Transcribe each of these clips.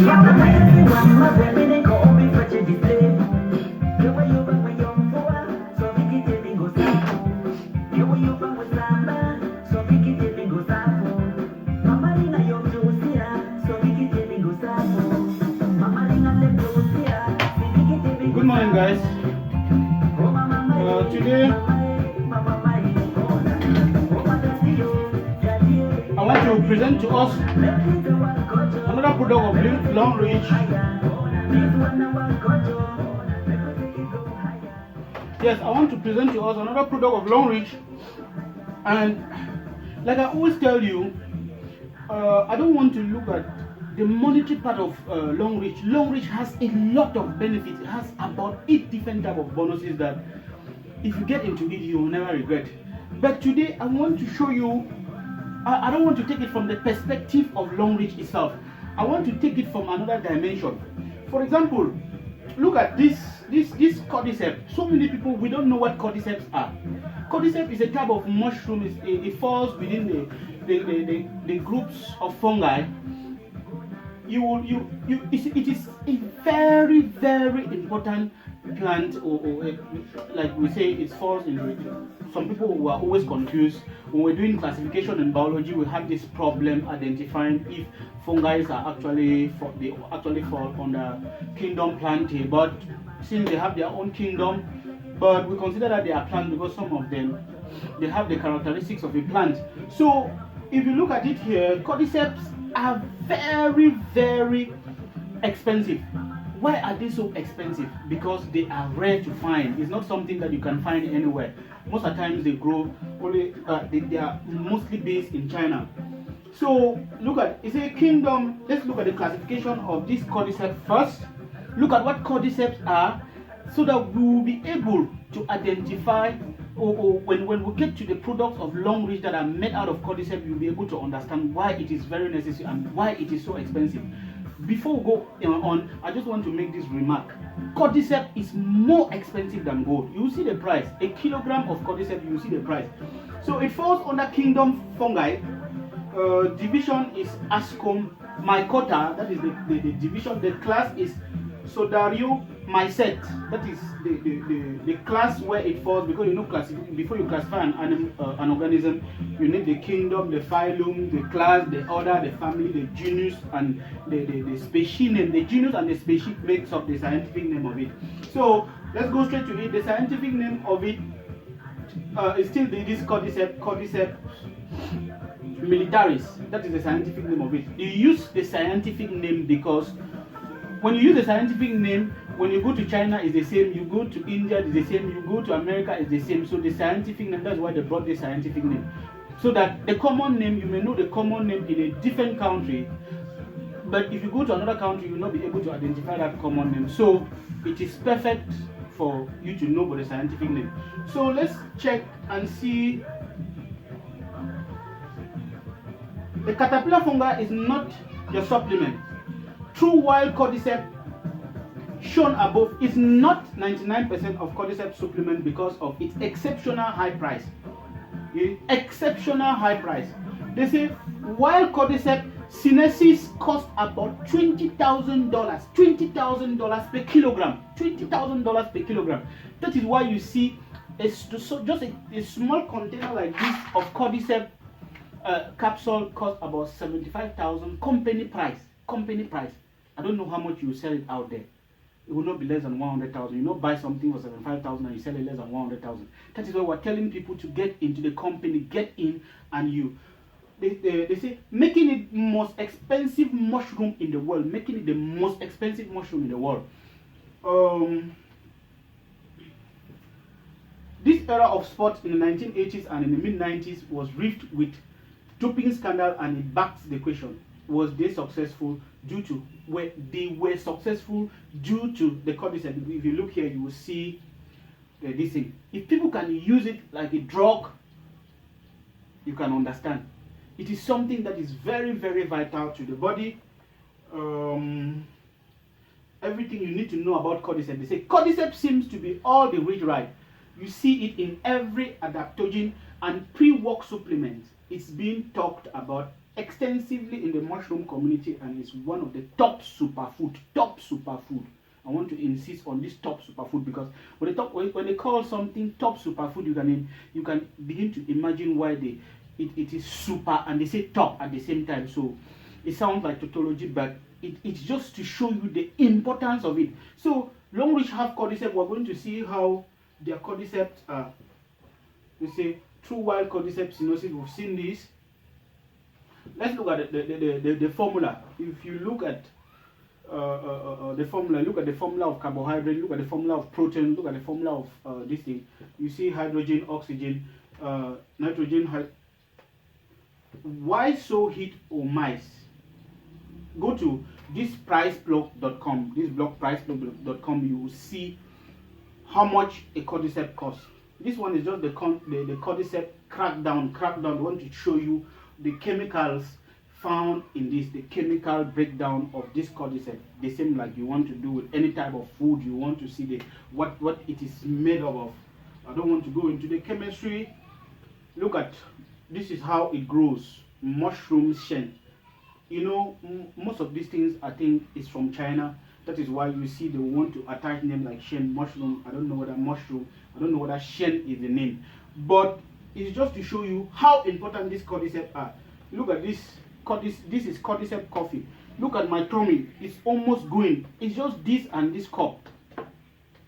Good morning, guys. Today I want to present to us another product of Longrich. Yes, I want to present to us another product of Longrich, and like I always tell you, I don't want to look at the monetary part of Longrich. Longrich has a lot of benefits. It has about 8 different type of bonuses that if you get into it, you will never regret. But today, I want to show you. I don't want to take it from the perspective of Longrich itself. I want to take it from another dimension. For example, look at this cordycep. So many people, we don't know what cordyceps are. Cordycep is a type of mushroom. It falls within the groups of fungi. It is a very, very important plant, or like we say, it falls in. Some people who are always confused when we're doing classification in biology. We have this problem identifying if fungi are actually fall under kingdom Plantae, but since they have their own kingdom, but we consider that they are plants because some of them they have the characteristics of a plant. So if you look at it here, cordyceps are very, very expensive. Why are they so expensive? Because they are rare to find. It's not something that you can find anywhere. Most of the times they grow only. They are mostly based in China. So look at, it's a kingdom. Let's look at the classification of this cordyceps first. Look at what cordyceps are, so that we will be able to identify, or when we get to the products of Longrich that are made out of cordyceps, you'll be able to understand why it is very necessary and why it is so expensive. Before we go on, I just want to make this remark. Cordyceps is more expensive than gold. You will see the price. A kilogram of cordyceps, you will see the price. So it falls under kingdom fungi. Division is Ascomycota. That is the division. The class is Sodariomycete. That is the class where it falls, because you know, before you classify an organism, you need the kingdom, the phylum, the class, the order, the family, the genus, and the species name. The genus and the species makes up the scientific name of it. So let's go straight to it. The scientific name of it is still this cordyceps Militaris. That is the scientific name of it. You use the scientific name because when you use the scientific name, when you go to China, it's the same. You go to India, it's the same. You go to America, it's the same. So the scientific name, that's why they brought the scientific name. So that the common name, you may know the common name in a different country, but if you go to another country, you will not be able to identify that common name. So it is perfect for you to know about the scientific name. So let's check and see. The caterpillar fungi is not your supplement. True wild cordyceps shown above is not 99% of cordyceps supplement because of its exceptional high price. Exceptional high price. They say wild cordyceps sinensis cost about $20,000. $20,000 per kilogram. $20,000 per kilogram. That is why you see just a small container like this of cordyceps capsule cost about $75,000. Company price. I don't know how much you sell it out there. It will not be less than 100,000. You not buy something for 75,000 and you sell it less than 100,000. That is why we're telling people to get into the company, get in, and they say making it most expensive mushroom in the world, making it the most expensive mushroom in the world. This era of sports in the 1980s and in the mid-90s was rife with doping scandal, and it backs the question: was they successful due to the cordyceps? If you look here, you will see this thing. If people can use it like a drug, you can understand. It is something that is very, very vital to the body. Everything you need to know about cordyceps. They say cordyceps seems to be all the rage right. You see it in every adaptogen and pre-work supplement. It's being talked about extensively in the mushroom community and is one of the top superfood. Top superfood. I want to insist on this top superfood because when they call something top superfood, you can begin to imagine why it is super and they say top at the same time. So it sounds like tautology, but it's just to show you the importance of it. So Longrich have cordyceps. We're going to see how their cordyceps are. We say true wild cordyceps cynosis. We've seen this. Let's look at the formula. If you look at the formula, look at the formula of carbohydrate, look at the formula of protein, look at the formula of this thing. You see hydrogen, oxygen, nitrogen. Why so heat or mice? Go to this priceblog.com. This blog priceblog.com. You will see how much a cordyceps costs. This one is just the cordyceps crackdown. I want to show you the chemicals found in this, the chemical breakdown of this cordyceps. The same like you want to do with any type of food. You want to see what it is made of. I don't want to go into the chemistry. Look at this is how it grows. Mushroom shen. You know, most of these things I think is from China. That is why you see they want to attach name like shen, mushroom. I don't know whether mushroom. I don't know whether shen is the name, but it's just to show you how important these cordyceps are. Look at this. This is cordyceps coffee. Look at my tummy. It's almost going. It's just this and this cup.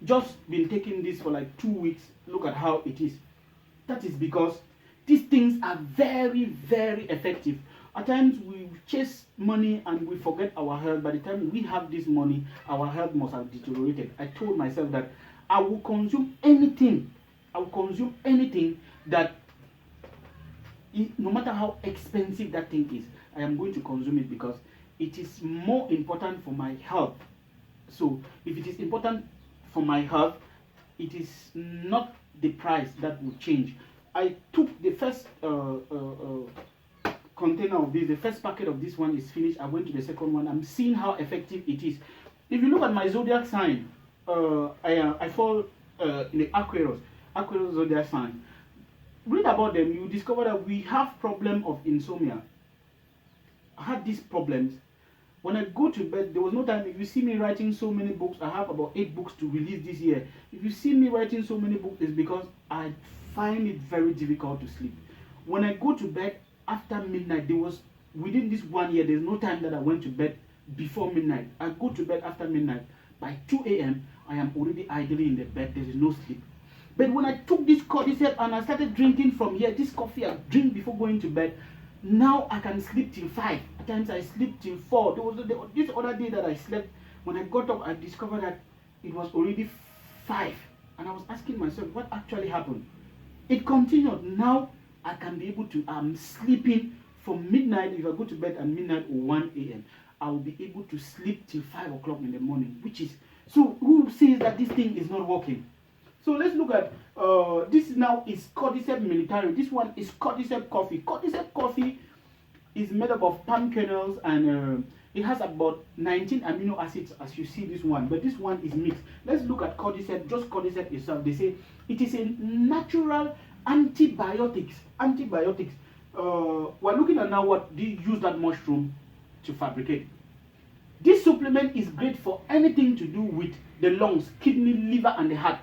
Just been taking this for like 2 weeks. Look at how it is. That is because these things are very, very effective. At times we chase money and we forget our health. By the time we have this money, our health must have deteriorated. I told myself that I will consume anything. I will consume anything that, no matter how expensive that thing is, I am going to consume it because it is more important for my health. So if it is important for my health, it is not the price that will change. I took the first container of this, the first packet of this one is finished. I went to the second one. I'm seeing how effective it is. If you look at my zodiac sign, I fall in the Aquarius zodiac sign. Read about them, you discover that we have problem of insomnia. I had these problems. When I go to bed, there was no time. If you see me writing so many books, I have about 8 books to release this year. If you see me writing so many books, it's because I find it very difficult to sleep. When I go to bed after midnight, within this 1 year, there's no time that I went to bed before midnight. I go to bed after midnight. By 2 a.m., I am already idly in the bed. There is no sleep. But when I took this cordyceps and I started drinking from here, this coffee I drink before going to bed, now I can sleep till 5. At times I sleep till 4. There was this other day that I slept. When I got up, I discovered that it was already 5. And I was asking myself, what actually happened? It continued. Now I can be able to, I'm sleeping from midnight. If I go to bed at midnight or 1 a.m., I will be able to sleep till 5 o'clock in the morning, which is, so who says that this thing is not working? So let's look at, this now is cordyceps militaris. This one is cordyceps coffee. Cordyceps coffee is made up of palm kernels and it has about 19 amino acids as you see this one. But this one is mixed. Let's look at cordyceps, just cordyceps itself. They say it is a natural antibiotics. Antibiotics. We're looking at now what they use that mushroom to fabricate. This supplement is great for anything to do with the lungs, kidney, liver, and the heart.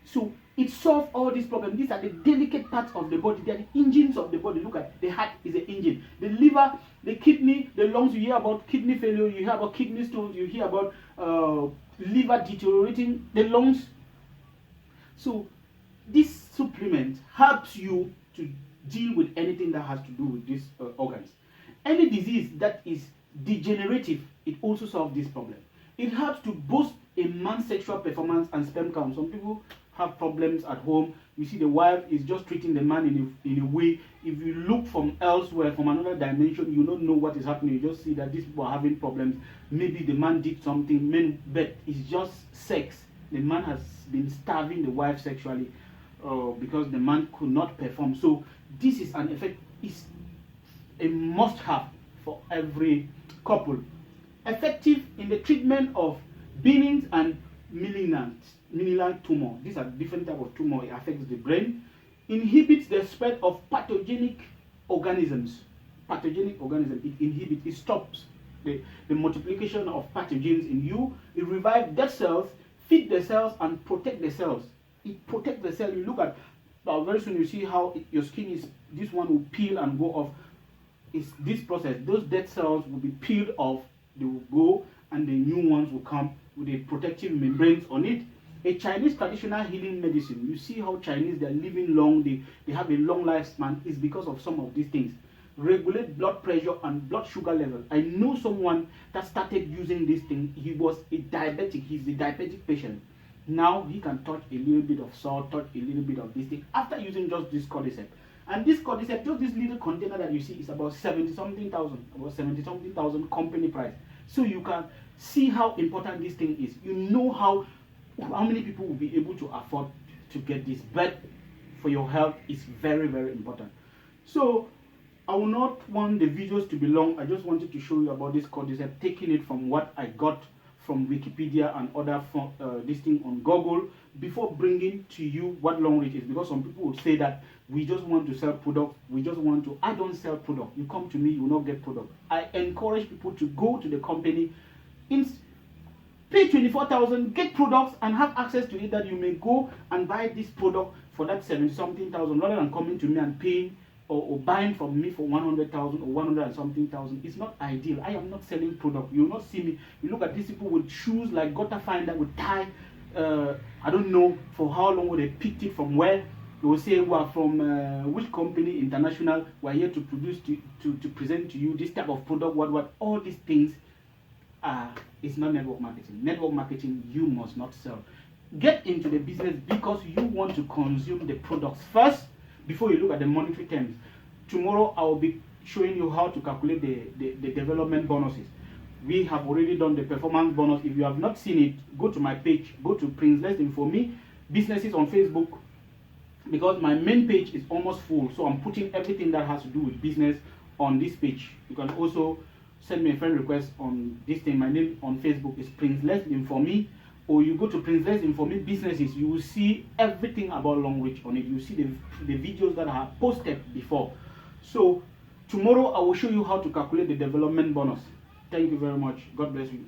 So it solves all these problems. These are the delicate parts of the body. They are the engines of the body. Look at the heart is the engine. The liver, the kidney, the lungs. You hear about kidney failure. You hear about kidney stones. You hear about liver deteriorating. The lungs. So this supplement helps you to deal with anything that has to do with these organs. Any disease that is degenerative, it also solves this problem. It helps to boost a man's sexual performance and sperm count. Some people have problems at home. You see the wife is just treating the man in a way. If you look from elsewhere, from another dimension, you don't know what is happening. You just see that these people are having problems. Maybe the man did something, but it's just sex. The man has been starving the wife sexually because the man could not perform. So this is an effect, is a must-have for every couple. Effective in the treatment of benign and malignant tumor. These are different types of tumor. It affects the brain, inhibits the spread of pathogenic organisms. pathogenic organism. It inhibits, it stops the multiplication of pathogens in you. It revives dead cells, feed the cells, and protect the cells. It protects the cell. You look at, very soon you see how your skin is, this one will peel and go off. It's this process. Those dead cells will be peeled off, they will go, and the new ones will come with the protective membranes on it. A Chinese traditional healing medicine, you see how Chinese, they're living long, they have a long lifespan, is because of some of these things. Regulate blood pressure and blood sugar level. I know someone that started using this thing. He was a diabetic, he's a diabetic patient. Now he can touch a little bit of salt, touch a little bit of this thing after using just this cordycep. And this cordycep, just this little container that you see, is about 70-something thousand company price. So you can see how important this thing is. You know how many people will be able to afford to get this, but for your health, it's very, very important. So I will not want the videos to be long. I just wanted to show you about this cordycep, taking it from what I got from Wikipedia and other this thing on Google, before bringing to you what Longrich is, because some people would say that we just want to sell product, I don't sell product. You come to me, you will not get product. I encourage people to go to the company, pay 24,000, get products, and have access to it, that you may go and buy this product for that 70-something thousand, rather than coming to me and paying or buying from me for 100,000 or 100 and something thousand. It's not ideal. I am not selling product. You will not see me. You look at these people with shoes like gutter finder, with tie. I don't know for how long they picked it from where. They will say, we are from which company, international. We are here to produce, to present to you this type of product. What all these things are. It's not network marketing. Network marketing, you must not sell. Get into the business because you want to consume the products first, before you look at the monetary terms. Tomorrow I will be showing you how to calculate the development bonuses. We have already done the performance bonus. If you have not seen it, go to my page, go to Prince Less Info Me Businesses on Facebook, because my main page is almost full. So I'm putting everything that has to do with business on this page. You can also send me a friend request on this thing. My name on Facebook is Prince Less Info Me. Or you go to Prince Less Info Me Businesses, you will see everything about Longrich on it. You see the videos that I have posted before. So tomorrow I will show you how to calculate the development bonus. Thank you very much. God bless you.